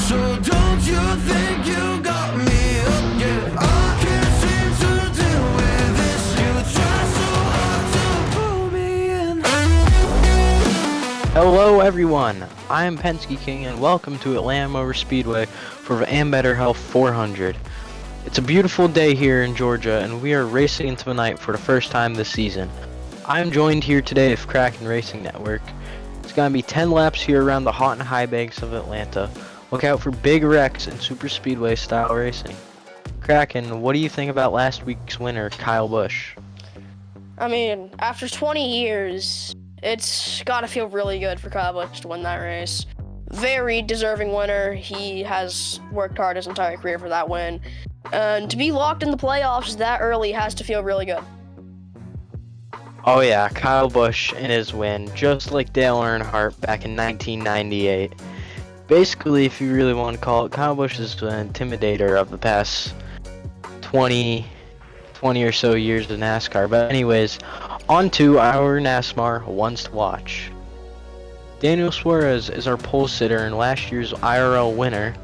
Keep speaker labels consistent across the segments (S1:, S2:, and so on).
S1: So don't you think you got me up yet? I can't seem to deal with this. You try so hard to pull me in.
S2: Hello everyone, I am Penske King and welcome to Atlanta Motor Speedway for the And Better Health 400. It's a beautiful day here in Georgia and we are racing into the night for the first time this season. I am joined here today with Kraken Racing Network. It's going to be 10 laps here around the hot and high banks of Atlanta. Look out for big wrecks and super speedway style racing. Kraken, what do you think about last week's winner, Kyle Busch?
S3: I mean, after 20 years, it's gotta feel really good for Kyle Busch to win that race. Very deserving winner. He has worked hard his entire career for that win. And to be locked in the playoffs that early has to feel really good.
S2: Oh yeah, Kyle Busch in his win, just like Dale Earnhardt back in 1998. Basically, if you really want to call it, Kyle Busch is the intimidator of the past 20 or so years of NASCAR. But anyways, on to our NASMAR ones to watch. Daniel Suarez is our pole sitter and last year's IRL winner.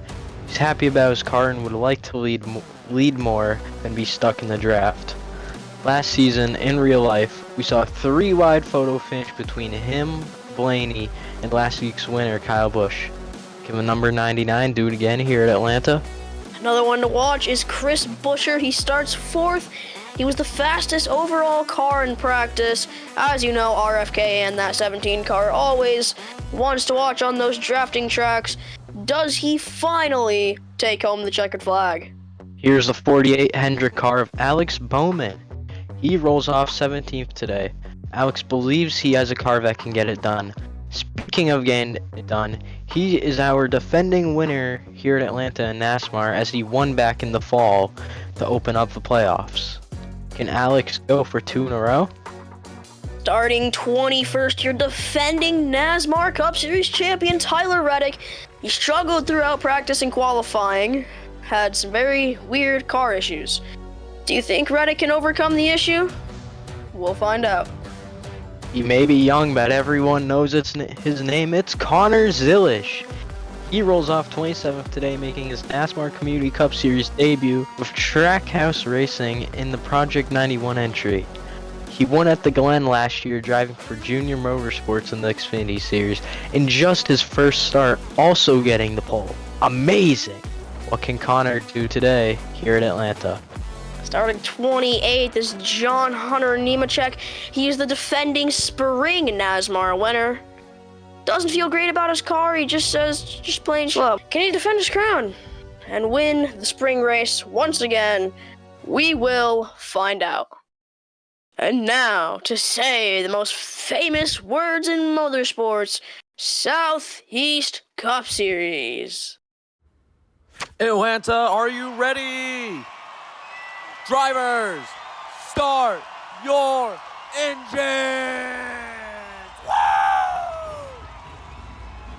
S2: He's happy about his car and would like to lead more than be stuck in the draft. Last season, in real life, we saw a 3-wide photo finish between him, Blaney, and last week's winner, Kyle Busch. Can the number 99 do it again here at Atlanta?
S3: Another one to watch is Chris Buescher. He starts 4th. He was the fastest overall car in practice. As you know, RFK and that 17 car always wants to watch on those drafting tracks. Does he finally take home the checkered flag?
S2: Here's the 48 Hendrick car of Alex Bowman. He rolls off 17th today. Alex believes he has a car that can get it done. Speaking of getting it done, he is our defending winner here at Atlanta in NASMAR as he won back in the fall to open up the playoffs. Can Alex go for 2 in a row?
S3: Starting 21st, your defending NASMAR Cup Series champion Tyler Reddick. He struggled throughout practice and qualifying, had some very weird car issues. Do you think Reddick can overcome the issue? We'll find out.
S2: He may be young, but everyone knows his name. It's Connor Zilisch. He rolls off 27th today, making his NASMAR Community Cup Series debut with Trackhouse Racing in the Project 91 entry. He won at the Glen last year, driving for Junior Motorsports in the Xfinity Series, in just his first start, also getting the pole. Amazing! What can Connor do today here at Atlanta?
S3: Starting 28th is John Hunter Nemechek. He is the defending spring NASMAR winner. Doesn't feel great about his car, he just says, just plain slow. Can he defend his crown and win the spring race once again? We will find out. And now, to say the most famous words in motorsports, Southeast Cup Series.
S4: Atlanta, are you ready? Drivers, start your engines!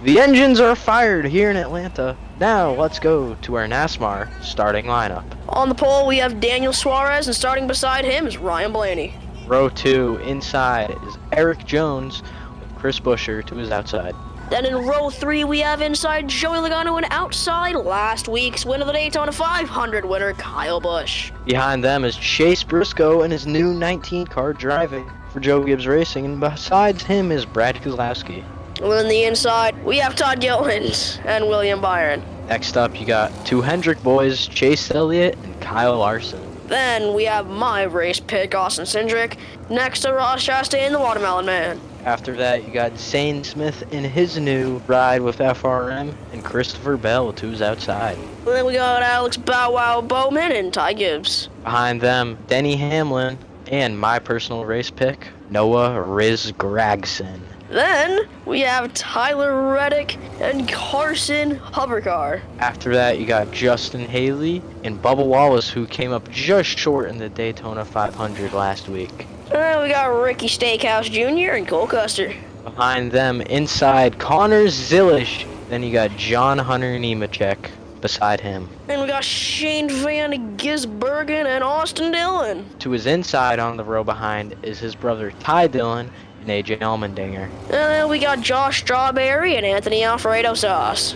S2: The engines are fired here in Atlanta. Now let's go to our NASMAR starting lineup.
S3: On the pole, we have Daniel Suarez, and starting beside him is Ryan Blaney.
S2: Row 2 inside is Eric Jones with Chris Buescher to his outside.
S3: Then in row 3, we have inside Joey Logano, and outside last week's winner of the Daytona 500 winner, Kyle Busch.
S2: Behind them is Chase Briscoe and his new 19 car driving for Joe Gibbs Racing, and besides him is Brad Keselowski.
S3: And on the inside, we have Todd Gilliland and William Byron.
S2: Next up, you got 2 Hendrick boys, Chase Elliott and Kyle Larson.
S3: Then we have my race pick, Austin Cindric, next to Ross Chastain and the Watermelon Man.
S2: After that, you got Zane Smith in his new ride with FRM and Christopher Bell to his outside.
S3: And then we got Alex Bow Wow Bowman and Ty Gibbs.
S2: Behind them, Denny Hamlin and my personal race pick, Noah Riz Gragson.
S3: Then we have Tyler Reddick and Carson Hubbardcar.
S2: After that, you got Justin Haley and Bubba Wallace, who came up just short in the Daytona 500 last week.
S3: And then we got Ricky Stakehouse Jr. and Cole Custer.
S2: Behind them, inside, Connor Zilisch. Then you got John Hunter Nemechek beside him.
S3: And we got Shane Van Gisbergen and Austin Dillon.
S2: To his inside on the row behind is his brother Ty Dillon and AJ Allmendinger.
S3: And then we got Josh Strawberry and Anthony Alfredo Sauce.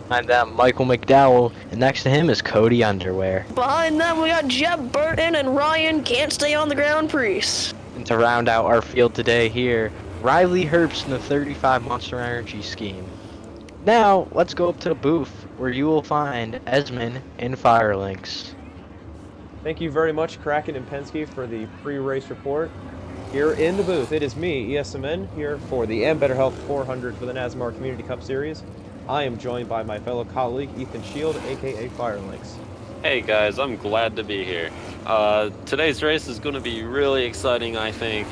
S2: Behind them, Michael McDowell, and next to him is Cody Underwear.
S3: Behind them, we got Jeb Burton and Ryan Can't Stay on the Ground Priest.
S2: And to round out our field today here, Riley Herbst in the 35 Monster Energy scheme. Now, let's go up to the booth, where you will find Esmond and Firelinks.
S5: Thank you very much, Kraken and Penske, for the pre-race report. Here in the booth, it is me, ESMN, here for the And Better Health 400 for the NASMAR Community Cup Series. I am joined by my fellow colleague, Ethan Shield, aka Firelinks.
S6: Hey guys, I'm glad to be here. Today's race is going to be really exciting, I think.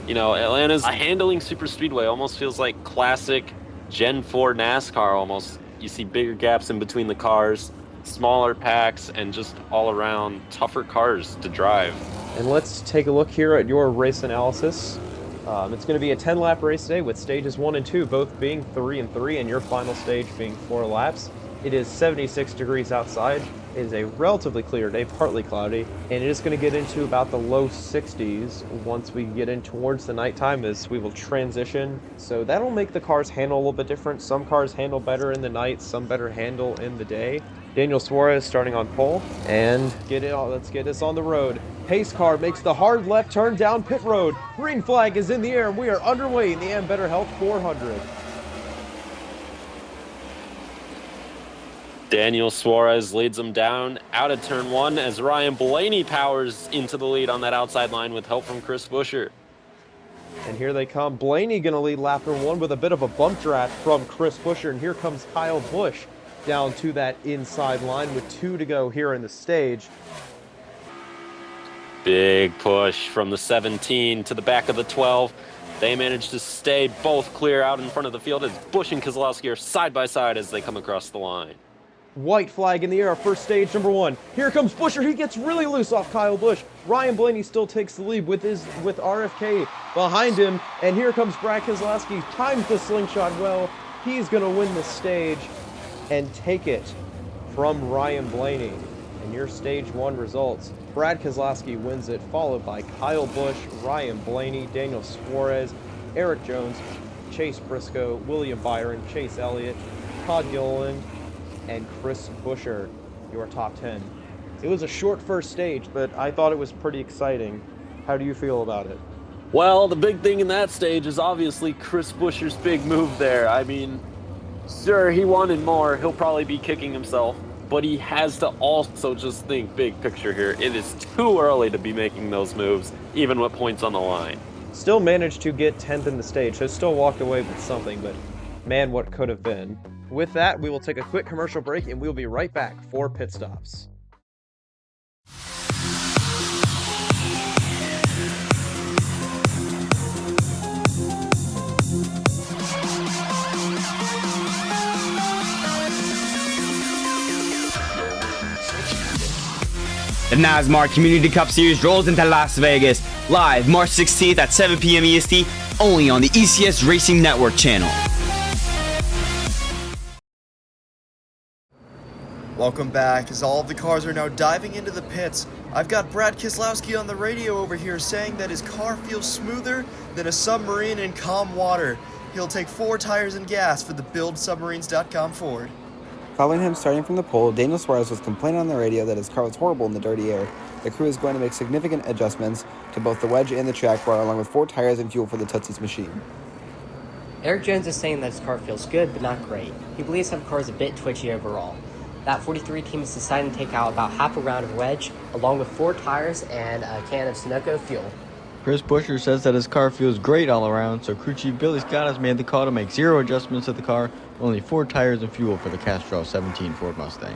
S6: You know, Atlanta's handling super speedway almost feels like classic Gen 4 NASCAR almost. You see bigger gaps in between the cars, smaller packs, and just all around tougher cars to drive.
S5: And let's take a look here at your race analysis. It's going to be a 10-lap race today with stages 1 and 2 both being 3 and 3 and your final stage being 4 laps. It is 76 degrees outside. It is a relatively clear day, partly cloudy, and it is going to get into about the low 60s once we get in towards the nighttime as we will transition. So that'll make the cars handle a little bit different. Some cars handle better in the night, some better handle in the day. Daniel Suarez starting on pole, and let's get this on the road. Pace car makes the hard left turn down pit road. Green flag is in the air, and we are underway in the And Better Health 400.
S6: Daniel Suarez leads them down out of turn 1 as Ryan Blaney powers into the lead on that outside line with help from Chris Buescher.
S5: And here they come. Blaney going to lead lap number 1 with a bit of a bump draft from Chris Buescher, and here comes Kyle Busch down to that inside line with 2 to go here in the stage.
S6: Big push from the 17 to the back of the 12. They managed to stay both clear out in front of the field as Busch and Keselowski are side by side as they come across the line.
S5: White flag in the air for stage number 1. Here comes Buescher. He gets really loose off Kyle Busch. Ryan Blaney still takes the lead with RFK behind him. And here comes Brad Keselowski. Times the slingshot well. He's going to win the stage and take it from Ryan Blaney. And your stage 1 results. Brad Keselowski wins it, followed by Kyle Busch, Ryan Blaney, Daniel Suarez, Eric Jones, Chase Briscoe, William Byron, Chase Elliott, Todd Gilliland, and Chris Buescher, your top 10. It was a short first stage, but I thought it was pretty exciting. How do you feel about it?
S6: Well, the big thing in that stage is obviously Chris Buescher's big move there. I mean, sure, he wanted more. He'll probably be kicking himself, but he has to also just think big picture here. It is too early to be making those moves, even with points on the line.
S5: Still managed to get 10th in the stage, so still walked away with something, but man, what could have been. With that, we will take a quick commercial break, and we'll be right back for pit stops.
S7: The NASMAR Community Cup Series rolls into Las Vegas, live March 16th at 7 p.m. EST, only on the ECS Racing Network channel.
S8: Welcome back, as all of the cars are now diving into the pits. I've got Brad Keselowski on the radio over here saying that his car feels smoother than a submarine in calm water. He'll take 4 tires and gas for the BuildSubmarines.com Ford.
S9: Following him starting from the pole, Daniel Suarez was complaining on the radio that his car was horrible in the dirty air. The crew is going to make significant adjustments to both the wedge and the track bar, along with 4 tires and fuel for the Tootsie's machine.
S10: Eric Jones is saying that his car feels good, but not great. He believes his car is a bit twitchy overall. That 43 team is deciding to take out about half a round of wedge, along with 4 tires and a can of Sunoco fuel.
S11: Chris Buescher says that his car feels great all around, so crew chief Billy Scott has made the call to make 0 adjustments to the car, only 4 tires and fuel for the Castrol 17 Ford Mustang.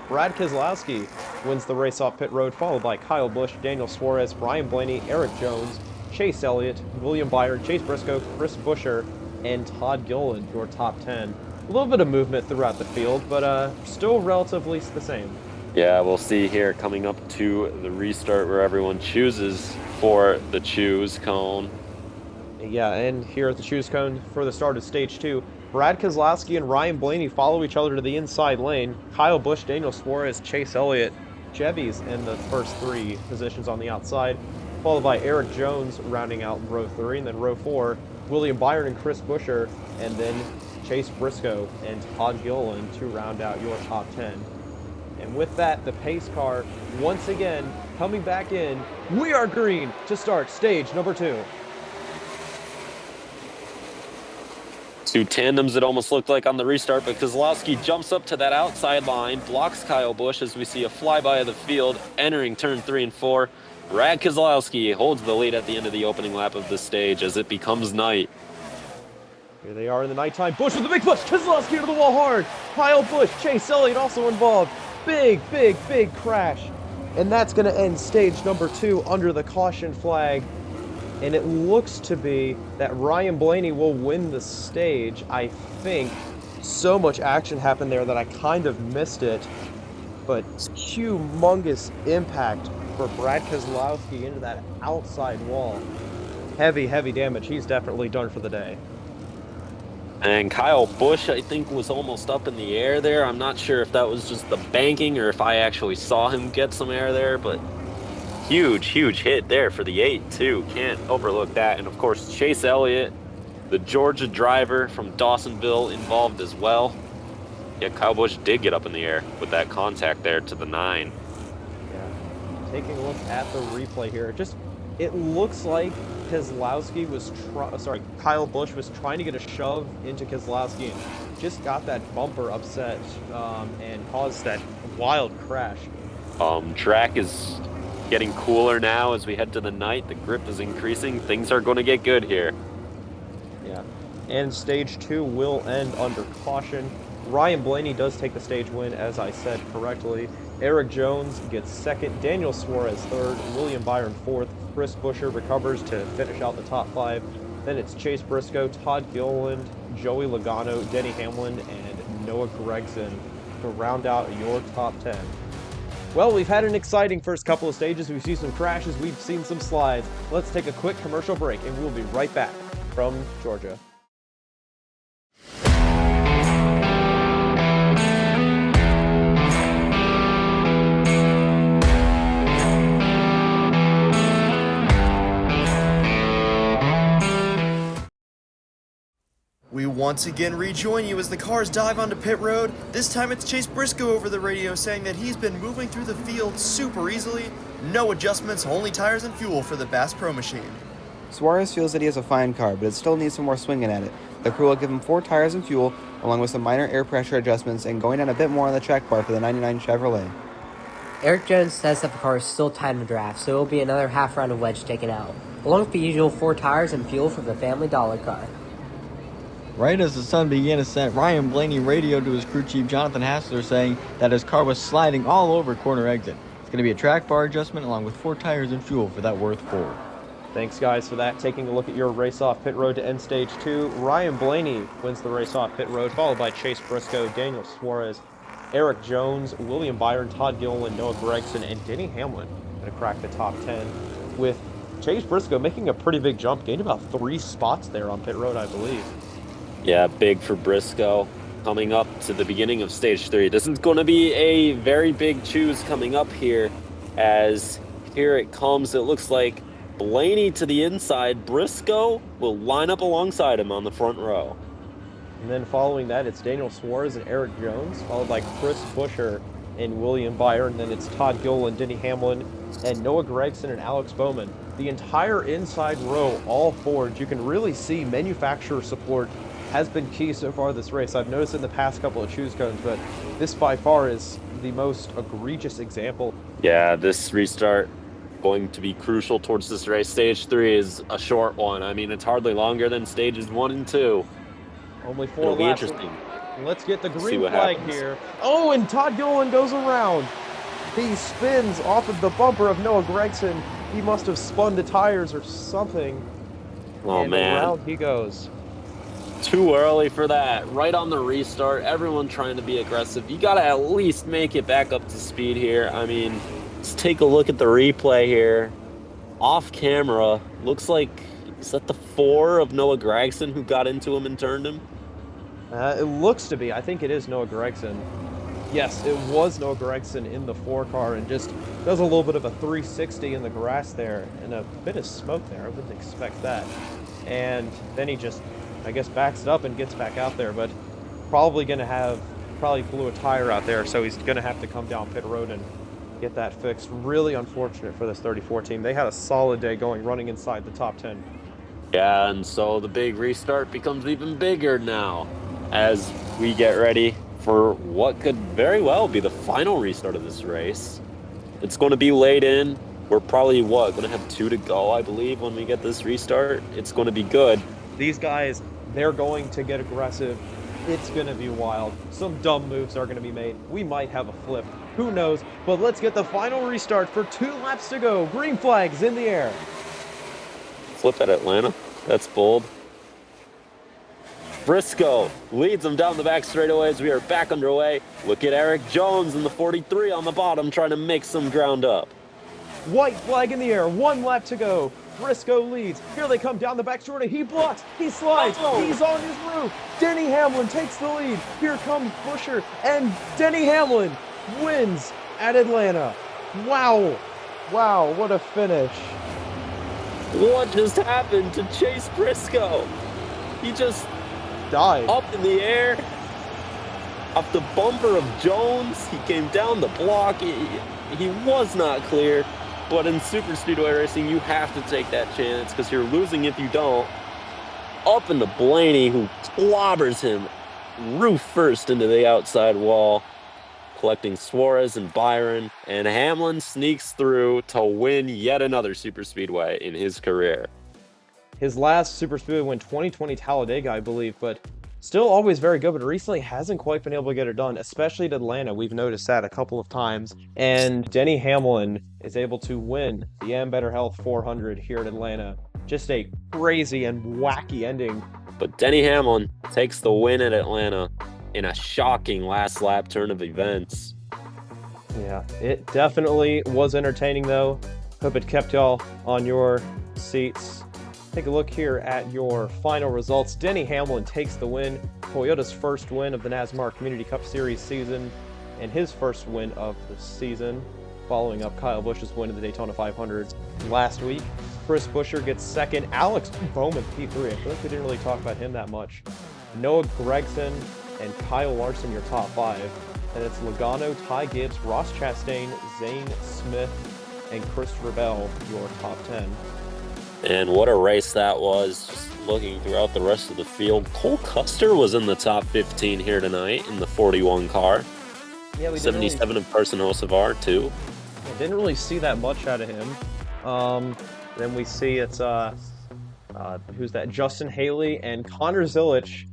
S5: Brad Keselowski wins the race off pit road, followed by Kyle Busch, Daniel Suarez, Ryan Blaney, Eric Jones, Chase Elliott, William Byron, Chase Briscoe, Chris Buescher, and Todd Gilliland, your top 10. A little bit of movement throughout the field, but still relatively the same.
S6: Yeah, we'll see here coming up to the restart where everyone chooses for the choose cone.
S5: Yeah, and here at the choose cone for the start of stage 2, Brad Keselowski and Ryan Blaney follow each other to the inside lane. Kyle Busch, Daniel Suarez, Chase Elliott, Chevy's in the first 3 positions on the outside, followed by Eric Jones rounding out row 3, and then row 4, William Byron and Chris Buescher, and then Chase Briscoe and Todd Gilliland to round out your top 10. And with that, the pace car once again coming back in. We are green to start stage number 2.
S6: Two tandems it almost looked like on the restart, but Keselowski jumps up to that outside line, blocks Kyle Busch as we see a flyby of the field entering turn 3 and 4. Brad Keselowski holds the lead at the end of the opening lap of the stage as it becomes night.
S5: Here they are in the nighttime. Busch with a big push. Keselowski to the wall hard. Kyle Busch, Chase Elliott also involved. Big crash. And that's going to end stage number 2 under the caution flag. And it looks to be that Ryan Blaney will win the stage. I think so much action happened there that I kind of missed it. But humongous impact for Brad Keselowski into that outside wall. Heavy damage. He's definitely done for the day.
S6: And Kyle Busch, I think, was almost up in the air there. I'm not sure if that was just the banking or if I actually saw him get some air there, but huge hit there for the 8, too. Can't overlook that. And, of course, Chase Elliott, the Georgia driver from Dawsonville, involved as well. Yeah, Kyle Busch did get up in the air with that contact there to the 9.
S5: Yeah. Taking a look at the replay here, it looks like Kyle Busch was trying to get a shove into Keselowski and just got that bumper upset and caused that wild crash.
S6: Track is getting cooler now as we head to the night. The grip is increasing. Things are going to get good here.
S5: Yeah. And stage 2 will end under caution. Ryan Blaney does take the stage win, as I said correctly. Eric Jones gets second, Daniel Suarez third, William Byron fourth, Chris Buescher recovers to finish out the top 5. Then it's Chase Briscoe, Todd Gilliland, Joey Logano, Denny Hamlin, and Noah Gragson to round out your top 10. Well, we've had an exciting first couple of stages. We've seen some crashes, we've seen some slides. Let's take a quick commercial break, and we'll be right back from Georgia.
S8: We once again rejoin you as the cars dive onto pit road. This time it's Chase Briscoe over the radio saying that he's been moving through the field super easily. No adjustments, only tires and fuel for the Bass Pro machine.
S9: Suarez feels that he has a fine car, but it still needs some more swinging at it. The crew will give him 4 tires and fuel, along with some minor air pressure adjustments and going down a bit more on the track bar for the 99 Chevrolet.
S10: Eric Jones says that the car is still tight in the draft, so it will be another half round of wedge taken out, along with the usual 4 tires and fuel for the Family Dollar car.
S11: Right as the sun began to set, Ryan Blaney radioed to his crew chief Jonathan Hassler saying that his car was sliding all over corner exit. It's going to be a track bar adjustment along with 4 tires and fuel for that worth 4.
S5: Thanks, guys, for that. Taking a look at your race-off pit road to end stage 2. Ryan Blaney wins the race-off pit road, followed by Chase Briscoe, Daniel Suarez, Eric Jones, William Byron, Todd Gilliland, Noah Gragson, and Denny Hamlin going to crack the top 10, with Chase Briscoe making a pretty big jump, gained about 3 spots there on pit road, I believe.
S6: Yeah, big for Briscoe coming up to the beginning of stage 3. This is going to be a very big choose coming up here, as here it comes. It looks like Blaney to the inside. Briscoe will line up alongside him on the front row.
S5: And then following that, it's Daniel Suarez and Eric Jones, followed by Chris Buescher and William Byron. Then it's Todd Gilliland, Denny Hamlin, and Noah Gragson and Alex Bowman. The entire inside row, all Fords. You can really see manufacturer support has been key so far this race. I've noticed in the past couple of choose cones, but this by far is the most egregious example.
S6: Yeah, this restart going to be crucial towards this race. Stage 3 is a short one. I mean, it's hardly longer than stages 1 and 2.
S5: Only 4
S6: It'll be
S5: laps.
S6: interesting.
S5: Let's get the green
S6: what
S5: flag
S6: happens.
S5: here. Oh, and Todd Gilliland goes around. He spins off of the bumper of Noah Gragson. He must have spun the tires or something.
S6: Oh,
S5: and
S6: man.
S5: around he goes.
S6: Too early for that. Right on the restart. Everyone trying to be aggressive. You got to at least make it back up to speed here. I mean, let's take a look at the replay here. Off camera, looks like, is that the 4 of Noah Gragson who got into him and turned him?
S5: It looks to be. I think it is Noah Gragson. Yes, it was Noah Gragson in the 4 car and just does a little bit of a 360 in the grass there and a bit of smoke there. I wouldn't expect that. And then he just I guess backs it up and gets back out there, but probably blew a tire out there, so he's gonna have to come down pit road and get that fixed. Really unfortunate for this 34 team. They had a solid day running inside the top 10.
S6: Yeah, and so the big restart becomes even bigger now as we get ready for what could very well be the final restart of this race. It's going to be late in. We're probably, going to have 2 to go, I believe, when we get this restart. It's going to be good.
S5: These guys, they're going to get aggressive. It's going to be wild. Some dumb moves are going to be made. We might have a flip. Who knows? But let's get the final restart for 2 laps to go. Green flags in the air.
S6: Flip at Atlanta. That's bold. Briscoe leads them down the back straightaway as we are back underway. Look at Eric Jones in the 43 on the bottom trying to make some ground up.
S5: White flag in the air. 1 lap to go. Briscoe leads. Here they come down the back straightaway. He blocks. He slides. He's on his roof. Denny Hamlin takes the lead. Here comes Buescher. And Denny Hamlin wins at Atlanta. Wow. Wow, what a finish.
S6: What just happened to Chase Briscoe? He just
S5: died
S6: up in the air. Off the bumper of Jones, he came down the block. He was not clear. But in super speedway racing, you have to take that chance because you're losing if you don't. Up into Blaney, who clobbers him roof first into the outside wall, collecting Suarez and Byron. And Hamlin sneaks through to win yet another super speedway in his career.
S5: His last super speedway win, 2020 Talladega, I believe, but still always very good, but recently hasn't quite been able to get it done, especially at Atlanta. We've noticed that a couple of times. And Denny Hamlin is able to win the Am Better Health 400 here at Atlanta. Just a crazy and wacky ending.
S6: But Denny Hamlin takes the win at Atlanta in a shocking last lap turn of events.
S5: Yeah, it definitely was entertaining though. Hope it kept y'all on your seats. Take a look here at your final results. Denny Hamlin takes the win, Toyota's first win of the NASMAR Community Cup Series season, and his first win of the season, following up Kyle Busch's win of the Daytona 500 last week. Chris Buescher gets second. Alex Bowman, P3. I feel like we didn't really talk about him that much. Noah Gragson and Kyle Larson, your top 5. And it's Logano, Ty Gibbs, Ross Chastain, Zane Smith, and Christopher Bell, your top 10.
S6: And what a race that was. Just looking throughout the rest of the field, Cole Custer was in the top 15 here tonight in the 41 car.
S5: Yeah, we
S6: 77 of Carson Hocevar too.
S5: Didn't really see that much out of him. Then we see it's who's that? Justin Haley and Connor Zilic.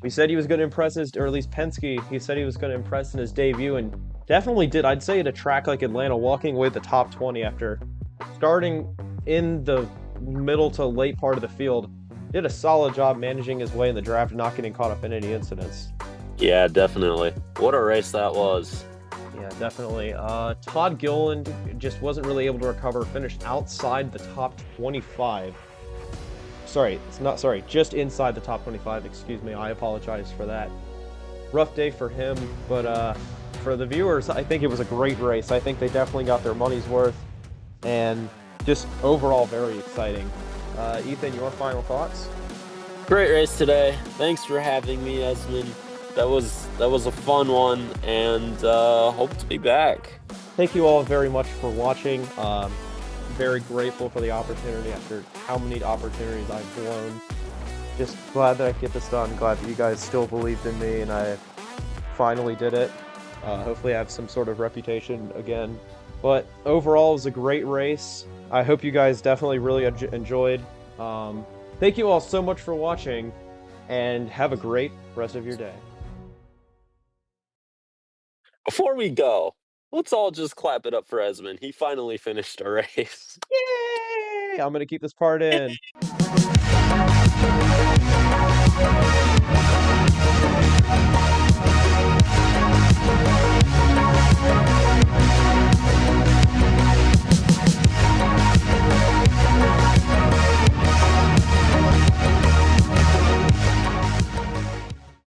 S5: We said he was going to impress or at least Penske, he said he was going to impress in his debut, and definitely did. I'd say at a track like Atlanta, walking away the top 20 after starting in the middle to late part of the field, did a solid job managing his way in the draft and not getting caught up in any incidents.
S6: Yeah, definitely. What a race that was.
S5: Yeah, definitely. Todd Gilliland just wasn't really able to recover, finished outside the top 25. Just inside the top 25, excuse me. I apologize for that. Rough day for him, but for the viewers, I think it was a great race. I think they definitely got their money's worth, and just overall very exciting. Ethan, your final thoughts?
S6: Great race today. Thanks for having me, Esmond. That was a fun one, and hope to be back.
S5: Thank you all very much for watching. Very grateful for the opportunity after how many opportunities I've blown. Just glad that I could get this done. Glad that you guys still believed in me and I finally did it. Hopefully I have some sort of reputation again. But overall, it was a great race. I hope you guys definitely really enjoyed. Thank you all so much for watching, and have a great rest of your day.
S6: Before we go, let's all just clap it up for Esmond. He finally finished a race.
S5: Yay! I'm going to keep this part in.